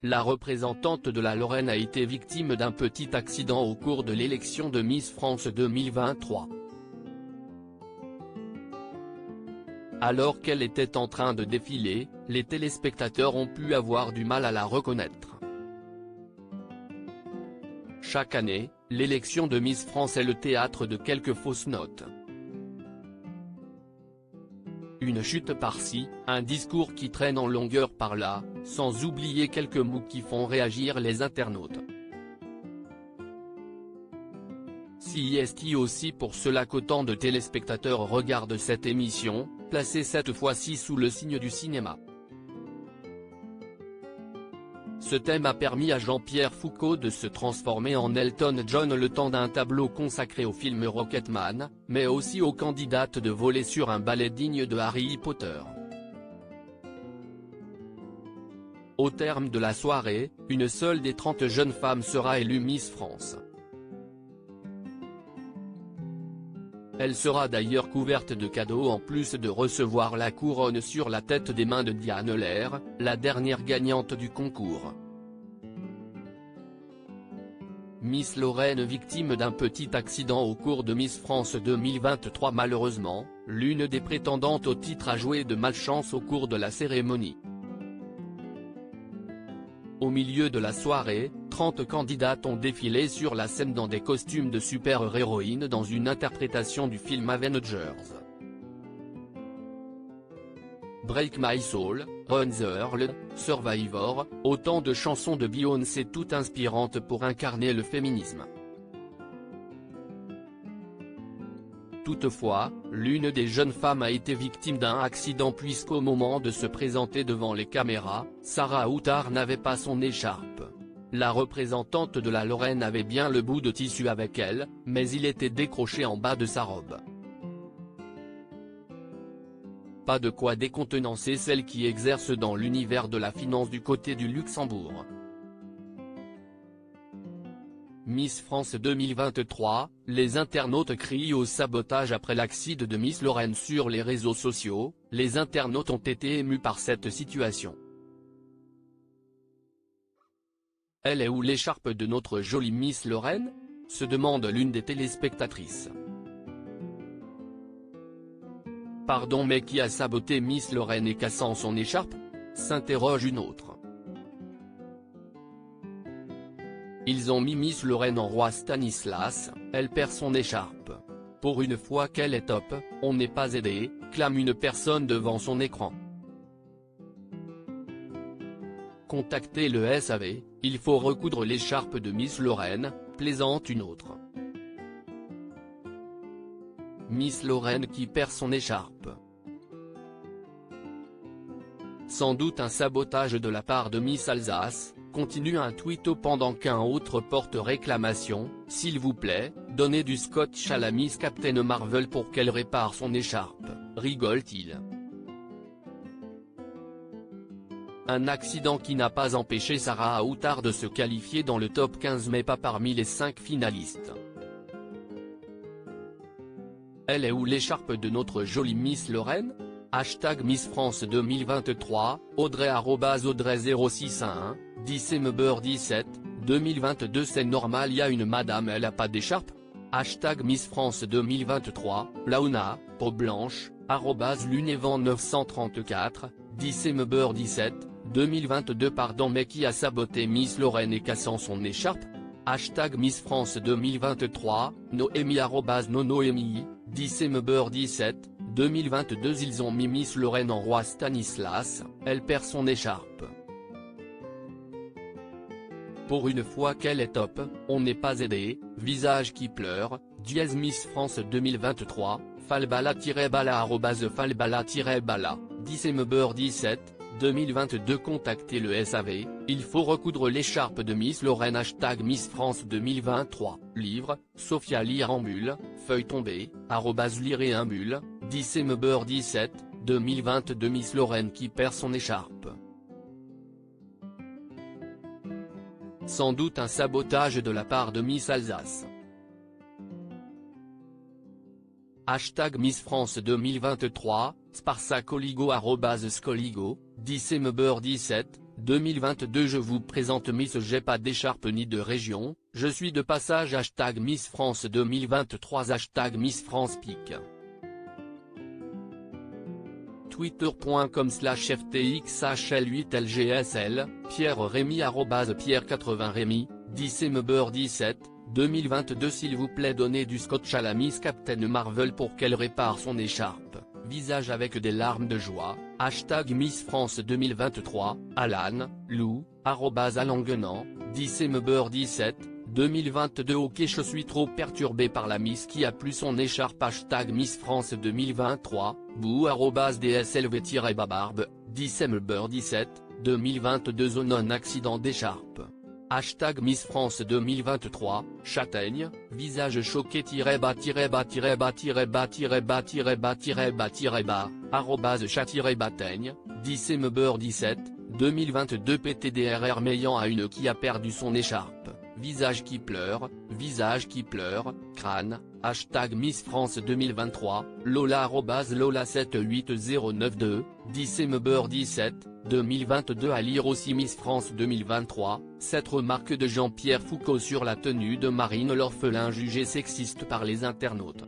la représentante de la Lorraine a été victime d'un petit accident au cours de l'élection de Miss France 2023. Alors qu'elle était en train de défiler, les téléspectateurs ont pu avoir du mal à la reconnaître. Chaque année, l'élection de Miss France est le théâtre de quelques fausses notes. Une chute par-ci, un discours qui traîne en longueur par-là, sans oublier quelques mots qui font réagir les internautes. C'est aussi pour cela qu'autant de téléspectateurs regardent cette émission, placée cette fois-ci sous le signe du cinéma. Ce thème a permis à Jean-Pierre Foucault de se transformer en Elton John le temps d'un tableau consacré au film Rocketman, mais aussi aux candidates de voler sur un balai digne de Harry Potter. Au terme de la soirée, une seule des 30 jeunes femmes sera élue Miss France. Elle sera d'ailleurs couverte de cadeaux en plus de recevoir la couronne sur la tête des mains de Diane Lair, la dernière gagnante du concours. Miss Lorraine victime d'un petit accident au cours de Miss France 2023. Malheureusement, l'une des prétendantes au titre a joué de malchance au cours de la cérémonie. Au milieu de la soirée, 30 candidates ont défilé sur la scène dans des costumes de super-héroïnes dans une interprétation du film Avengers. Break My Soul, Run the World, Survivor, autant de chansons de Beyoncé toutes inspirantes pour incarner le féminisme. Toutefois, l'une des jeunes femmes a été victime d'un accident puisqu'au moment de se présenter devant les caméras, Sarah Outard n'avait pas son écharpe. La représentante de la Lorraine avait bien le bout de tissu avec elle, mais il était décroché en bas de sa robe. Pas de quoi décontenancer celle qui exerce dans l'univers de la finance du côté du Luxembourg. Miss France 2023, les internautes crient au sabotage après l'accident de Miss Lorraine sur les réseaux sociaux, les internautes ont été émus par cette situation. Elle est où l'écharpe de notre jolie Miss Lorraine ? Se demande l'une des téléspectatrices. Pardon, mais qui a saboté Miss Lorraine et cassant son écharpe ? S'interroge une autre. Ils ont mis Miss Lorraine en roi Stanislas, elle perd son écharpe. Pour une fois qu'elle est top, on n'est pas aidé, clame une personne devant son écran. Contactez le SAV, il faut recoudre l'écharpe de Miss Lorraine, plaisante une autre. Miss Lorraine qui perd son écharpe. Sans doute un sabotage de la part de Miss Alsace, continue un tweeto pendant qu'un autre porte réclamation, s'il vous plaît, donnez du scotch à la Miss Captain Marvel pour qu'elle répare son écharpe, rigole-t-il. Un accident qui n'a pas empêché Sarah Outard de se qualifier dans le top 15 mais pas parmi les 5 finalistes. Elle est où l'écharpe de notre jolie Miss Lorraine ? Hashtag Miss France 2023, Audrey @Audrey 0611, 10 2022. C'est normal, y a une madame, elle a pas d'écharpe ? Hashtag Miss France 2023, Launa, peau blanche, @Lunevan 934, 10 2022. Pardon, mais qui a saboté Miss Lorraine et cassant son écharpe ? Hashtag Miss France 2023, Noémie @Nonoémie, 10 2022. Ils ont mis Miss Lorraine en roi Stanislas, elle perd son écharpe. Pour une fois qu'elle est top, on n'est pas aidé, visage qui pleure, dièse Miss France 2023, falbala-bala @falbala-bala, 10 2022. Contactez le SAV, il faut recoudre l'écharpe de Miss Lorraine. Hashtag Miss France 2023, livre, Sophia Lirambule, feuille tombée, @liréambule, 10 2022. Miss Lorraine qui perd son écharpe. Sans doute un sabotage de la part de Miss Alsace. Hashtag Miss France 2023, Sparsa Coligo @Scoligo, 10 2022. Je vous présente Miss J'ai pas d'écharpe ni de région, je suis de passage. Miss France 2023. Miss France Pic. Twitter.com/ftxhl8lgsl, Pierre Rémy @Pierre80Rémy, 10mber17, 2022. S'il vous plaît, donnez du scotch à la Miss Captain Marvel pour qu'elle répare son écharpe. Visage avec des larmes de joie, Miss France 2023, Alan, Lou, @Alanguenant, 10mber17, 2022. Ok, je suis trop perturbé par la Miss qui a plus son écharpe. Miss France 2023, Bou @DSLV-Babarbe, 10mber17, 2022. Non accident d'écharpe. Miss France 2023, Châtaigne, visage choqué @chat-chat-chat-chat, @chat-bataigne, 10mber17, 2022. PTDRR Meillant à une qui a perdu son écharpe, visage qui pleure, crâne, Miss France 2023, Lola @Lola78092, 10mber17, 2022. À lire aussi Miss France 2023, cette remarque de Jean-Pierre Foucault sur la tenue de Marine l'orphelin jugée sexiste par les internautes.